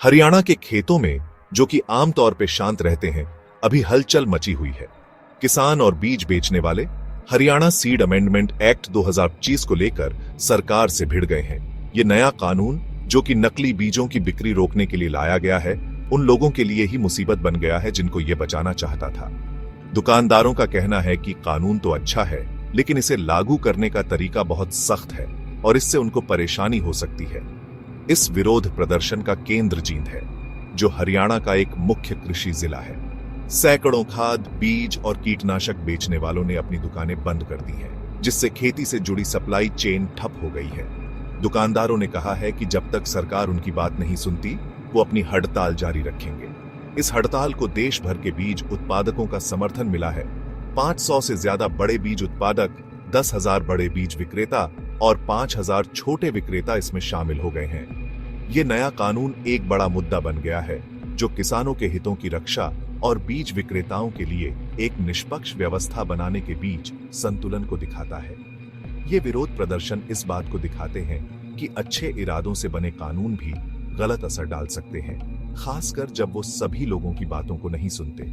हरियाणा के खेतों में, जो कि आमतौर पर शांत रहते हैं, अभी हलचल मची हुई है। किसान और बीज बेचने वाले हरियाणा सीड अमेंडमेंट एक्ट 2025 को लेकर सरकार से भिड़ गए हैं। ये नया कानून, जो कि नकली बीजों की बिक्री रोकने के लिए लाया गया है, उन लोगों के लिए ही मुसीबत बन गया है जिनको ये बचाना चाहता था। दुकानदारों का कहना है कि कानून तो अच्छा है, लेकिन इसे लागू करने का तरीका बहुत सख्त है और इससे उनको परेशानी हो सकती है। इस विरोध प्रदर्शन का केंद्र जींद है, जो हरियाणा का एक मुख्य कृषि जिला है। सैकड़ों खाद, बीज और कीटनाशक बेचने वालों ने अपनी दुकानें बंद कर दी हैं, जिससे खेती से जुड़ी सप्लाई चेन ठप हो गई है। दुकानदारों ने कहा है कि जब तक सरकार उनकी बात नहीं सुनती, वो अपनी हड़ताल जारी रखेंगे। इस हड़ताल को देश भर के बीज उत्पादकों का समर्थन मिला है। 500 से ज्यादा बड़े बीज उत्पादक, 10,000 बड़े बीज विक्रेता और 5,000 छोटे विक्रेता इसमें शामिल हो गए हैं। ये नया कानून एक बड़ा मुद्दा बन गया है, जो किसानों के हितों की रक्षा और बीज विक्रेताओं के लिए एक निष्पक्ष व्यवस्था बनाने के बीच संतुलन को दिखाता है। ये विरोध प्रदर्शन इस बात को दिखाते हैं कि अच्छे इरादों से बने कानून भी गलत असर डाल सकते हैं, खासकर जब वो सभी लोगों की बातों को नहीं सुनते।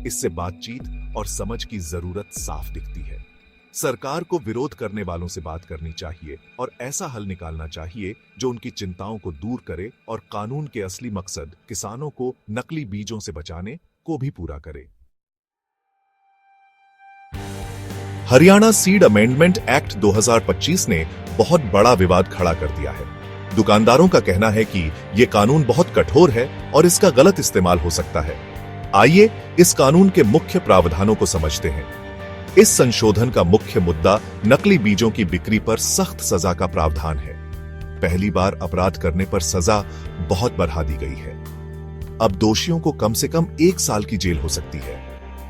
इससे बातचीत और समझ की जरूरत साफ दिखती है। सरकार को विरोध करने वालों से बात करनी चाहिए और ऐसा हल निकालना चाहिए जो उनकी चिंताओं को दूर करे और कानून के असली मकसद, किसानों को नकली बीजों से बचाने, को भी पूरा करे। हरियाणा सीड अमेंडमेंट एक्ट 2025 ने बहुत बड़ा विवाद खड़ा कर दिया है। दुकानदारों का कहना है कि यह कानून बहुत कठोर है और इसका गलत इस्तेमाल हो सकता है। आइए इस कानून के मुख्य प्रावधानों को समझते हैं। इस संशोधन का मुख्य मुद्दा नकली बीजों की बिक्री पर सख्त सजा का प्रावधान है। पहली बार अपराध करने पर सजा बहुत बढ़ा दी गई है। अब दोषियों को कम से कम 1 साल की जेल हो सकती है,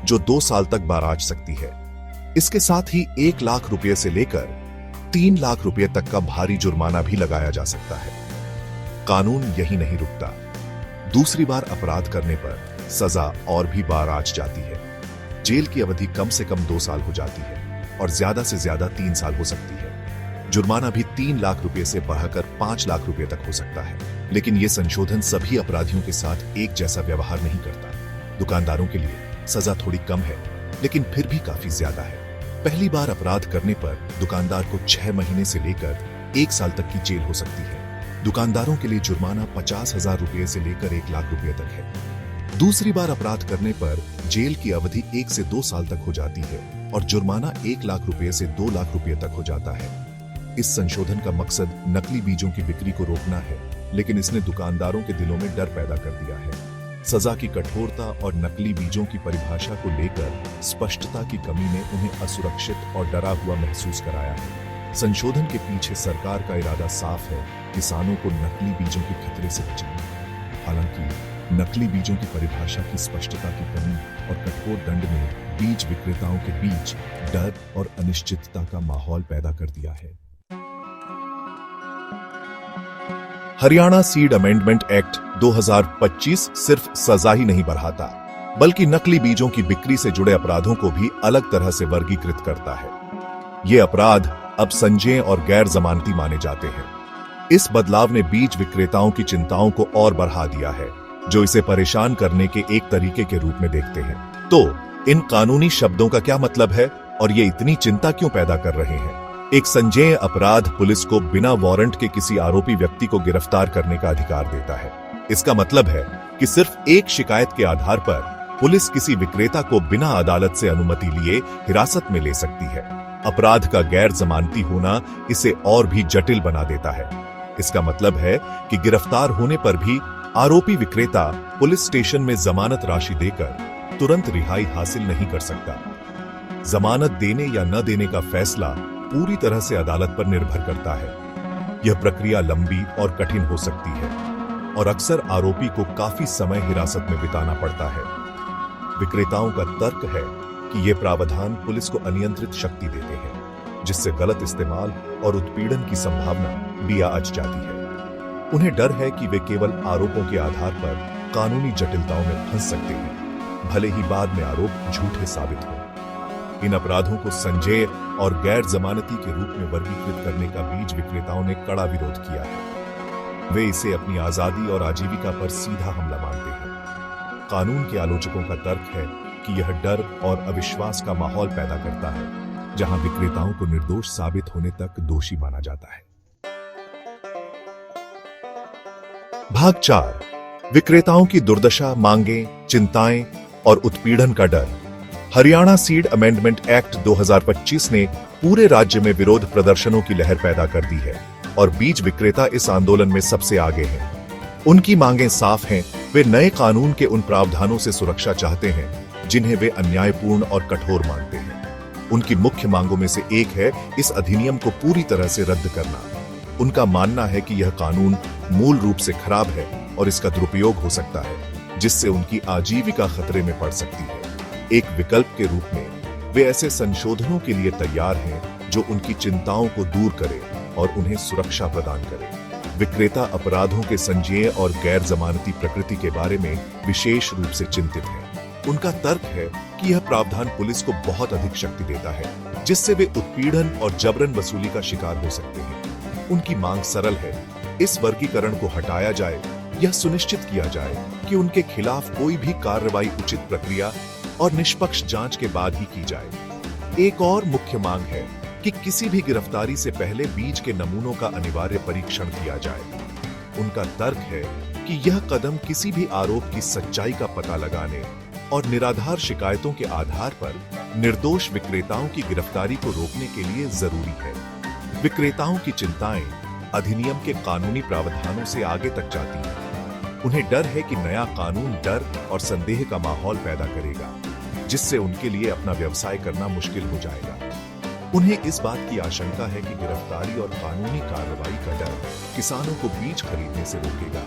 जो 2 साल तक बाराज सकती है। इसके साथ ही 1 लाख रुपए से लेकर 3 लाख रुपए तक का भारी जुर्माना भी लगाया जा सकता है। कानून यही नहीं रुकता। दूसरी बार अपराध करने पर सजा और भी बाराज जाती है। जेल की अवधि कम से कम 2 साल हो जाती है और ज्यादा से ज्यादा 3 साल हो सकती है। जुर्माना भी 3 लाख रुपए से बढ़कर 5 लाख रुपए तक हो सकता है। लेकिन यह संशोधन सभी अपराधियों के साथ एक जैसा व्यवहार नहीं करता। दुकानदारों के लिए सजा थोड़ी कम है, लेकिन फिर भी काफी ज्यादा है। पहली बार अपराध करने पर दुकानदार को 6 महीने से लेकर 1 साल तक की जेल हो सकती है। दुकानदारों के लिए जुर्माना 50,000 रुपए से लेकर 1 लाख रुपए तक है। दूसरी बार अपराध करने पर जेल की अवधि 1 से 2 साल तक हो जाती है और जुर्माना 1 लाख रुपए से 2 लाख रुपए तक हो जाता है। इस संशोधन का मकसद नकली बीजों की बिक्री को रोकना है, लेकिन इसने दुकानदारों के दिलों में डर पैदा कर दिया है। सजा की कठोरता और नकली बीजों की परिभाषा को लेकर स्पष्टता की कमी ने उन्हें असुरक्षित और डरा हुआ महसूस कराया है। संशोधन के पीछे सरकार का इरादा साफ है, किसानों को नकली बीजों के खतरे से बचाना। हालांकि नकली बीजों की परिभाषा की स्पष्टता की कमी और कठोर दंड ने बीज विक्रेताओं के बीच डर और अनिश्चितता का माहौल पैदा कर दिया है। हरियाणा सीड अमेंडमेंट एक्ट 2025 सिर्फ सजा ही नहीं बढ़ाता, बल्कि नकली बीजों की बिक्री से जुड़े अपराधों को भी अलग तरह से वर्गीकृत करता है। ये अपराध अब संज्ञेय और गैर जमानती माने जाते हैं। इस बदलाव ने बीज विक्रेताओं की चिंताओं को और बढ़ा दिया है, जो इसे परेशान करने के एक तरीके के रूप में देखते हैं। तो इन कानूनी शब्दों का क्या मतलब है और ये इतनी चिंता क्यों पैदा कर रहे हैं? एक संज्ञेय अपराध पुलिस को बिना वारंट के किसी आरोपी व्यक्ति को गिरफ्तार करने का अधिकार देता है। इसका मतलब है कि सिर्फ एक शिकायत के आधार पर पुलिस किसी विक्रेता को बिना अदालत से अनुमति लिए हिरासत में ले सकती है। अपराध का गैर जमानती होना इसे और भी जटिल बना देता है। इसका मतलब है कि गिरफ्तार होने पर भी आरोपी विक्रेता पुलिस स्टेशन में जमानत राशि देकर तुरंत रिहाई हासिल नहीं कर सकता। जमानत देने या न देने का फैसला पूरी तरह से अदालत पर निर्भर करता है। यह प्रक्रिया लंबी और कठिन हो सकती है और अक्सर आरोपी को काफी समय हिरासत में बिताना पड़ता है। विक्रेताओं का तर्क है कि ये प्रावधान पुलिस को अनियंत्रित शक्ति देते हैं, जिससे गलत इस्तेमाल और उत्पीड़न की संभावना भी आज जाती है। उन्हें डर है कि वे केवल आरोपों के आधार पर कानूनी जटिलताओं में फंस सकते हैं, भले ही बाद में आरोप झूठे साबित हों। इन अपराधों को संज्ञेय और गैर जमानती के रूप में वर्गीकृत करने का बीज विक्रेताओं ने कड़ा विरोध किया है। वे इसे अपनी आजादी और आजीविका पर सीधा हमला मानते हैं। कानून के आलोचकों का तर्क है कि यह डर और अविश्वास का माहौल पैदा करता है, जहां विक्रेताओं को निर्दोष साबित होने तक दोषी माना जाता है। भाग 4, विक्रेताओं की दुर्दशा, मांगें, चिंताएं और उत्पीड़न का डर। हरियाणा सीड अमेंडमेंट एक्ट 2025 ने पूरे राज्य में विरोध प्रदर्शनों की लहर पैदा कर दी है और बीज विक्रेता इस आंदोलन में सबसे आगे हैं। उनकी मांगें साफ हैं, वे नए कानून के उन प्रावधानों से सुरक्षा चाहते हैं जिन्हें वे अन्यायपूर्ण और कठोर मानते हैं। उनकी मुख्य मांगों में से एक है इस अधिनियम को पूरी तरह से रद्द करना। उनका मानना है कि यह कानून मूल रूप से खराब है और इसका दुरुपयोग हो सकता है, जिससे उनकी आजीविका खतरे में पड़ सकती है। एक विकल्प के रूप में वे ऐसे संशोधनों के लिए तैयार हैं जो उनकी चिंताओं को दूर करे और उन्हें सुरक्षा प्रदान करे। विक्रेता अपराधों के संज्ञेय और गैर जमानती प्रकृति के बारे में विशेष रूप से चिंतित हैं। उनका तर्क है कि यह प्रावधान पुलिस को बहुत अधिक शक्ति देता है, जिससे वे उत्पीड़न और जबरन वसूली का शिकार हो सकते हैं। उनकी मांग सरल है, इस वर्गीकरण को हटाया जाए, यह सुनिश्चित किया जाए कि उनके खिलाफ कोई भी कार्रवाई उचित प्रक्रिया और निष्पक्ष जांच के बाद ही की जाए। एक और मुख्य मांग है कि किसी भी गिरफ्तारी से पहले बीज के नमूनों का अनिवार्य परीक्षण किया जाए। उनका तर्क है कि यह कदम किसी भी आरोप की सच्चाई का पता लगाने और निराधार शिकायतों के आधार पर निर्दोष विक्रेताओं की गिरफ्तारी को रोकने के लिए जरूरी है। विक्रेताओं की चिंताएं अधिनियम के कानूनी प्रावधानों से आगे तक जाती हैं। उन्हें डर है कि नया कानून डर और संदेह का माहौल पैदा करेगा, जिससे उनके लिए अपना व्यवसाय करना मुश्किल हो जाएगा। उन्हें इस बात की आशंका है कि गिरफ्तारी और कानूनी कार्रवाई का डर किसानों को बीज खरीदने से रोकेगा,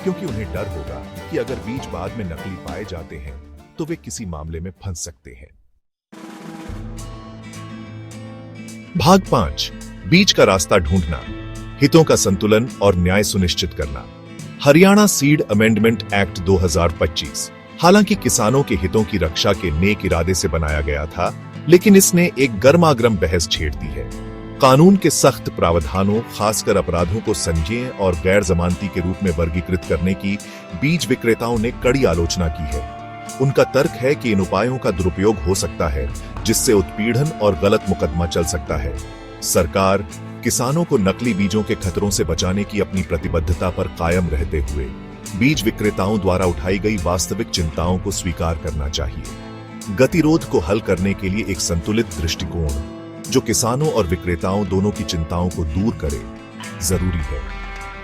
क्योंकि उन्हें डर होगा कि अगर बीज बाद में नकली पाए जाते हैं तो वे किसी मामले में फंस सकते हैं। भाग 5, बीज का रास्ता ढूंढना, हितों का संतुलन और न्याय सुनिश्चित करना। हरियाणा सीड अमेंडमेंट एक्ट 2025 हालांकि किसानों के हितों की रक्षा के नेक इरादे से बनाया गया था, लेकिन इसने एक गर्मागर्म बहस छेड़ दी है। कानून के सख्त प्रावधानों, खासकर अपराधों को संज्ञेय और गैर जमानती के रूप में वर्गीकृत करने की बीज विक्रेताओं ने कड़ी आलोचना की है। उनका तर्क है कि इन उपायों का दुरुपयोग हो सकता है, जिससे उत्पीड़न और गलत मुकदमा चल सकता है। सरकार किसानों को नकली बीजों के खतरों से बचाने की अपनी प्रतिबद्धता पर कायम रहते हुए बीज विक्रेताओं द्वारा उठाई गई वास्तविक चिंताओं को स्वीकार करना चाहिए। गतिरोध को हल करने के लिए एक संतुलित दृष्टिकोण, जो किसानों और विक्रेताओं दोनों की चिंताओं को दूर करे, जरूरी है।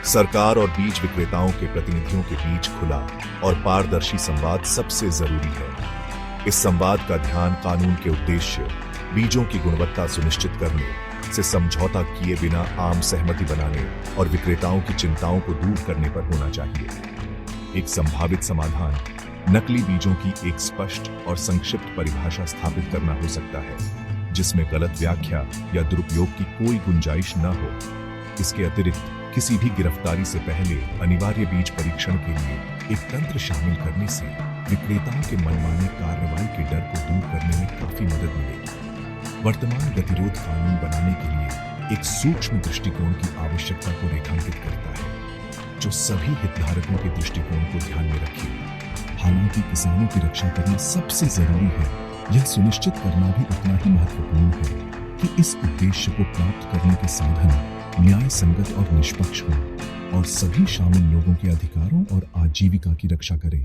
सरकार और बीज विक्रेताओं के प्रतिनिधियों के बीच खुला और पारदर्शी संवाद सबसे जरूरी है। इस संवाद का ध्यान कानून के उद्देश्य, बीजों की गुणवत्ता सुनिश्चित करने से समझौता किए बिना आम सहमति बनाने और विक्रेताओं की चिंताओं को दूर करने पर होना चाहिए। एक संभावित समाधान नकली बीजों की एक स्पष्ट और संक्षिप्त परिभाषा स्थापित करना हो सकता है, जिसमें गलत व्याख्या या दुरुपयोग की कोई गुंजाइश न हो। इसके अतिरिक्त किसी भी गिरफ्तारी से पहले अनिवार्य बीज परीक्षण के लिए एक तंत्र शामिल करने से विक्रेताओं के मनमानी कार्रवाई के डर को दूर करने में काफी मदद मिलेगी। वर्तमान गतिरोध कानून बनाने के लिए एक सूक्ष्म दृष्टिकोण की आवश्यकता को रेखांकित करता है, जो सभी हितधारकों के दृष्टिकोण को ध्यान में रखे। हालांकि किसानों की रक्षा करना सबसे जरूरी है, यह सुनिश्चित करना भी उतना ही महत्वपूर्ण है कि इस उद्देश्य को प्राप्त करने के साधन न्याय संगत और निष्पक्ष हों और सभी शामिल लोगों के अधिकारों और आजीविका की रक्षा करें।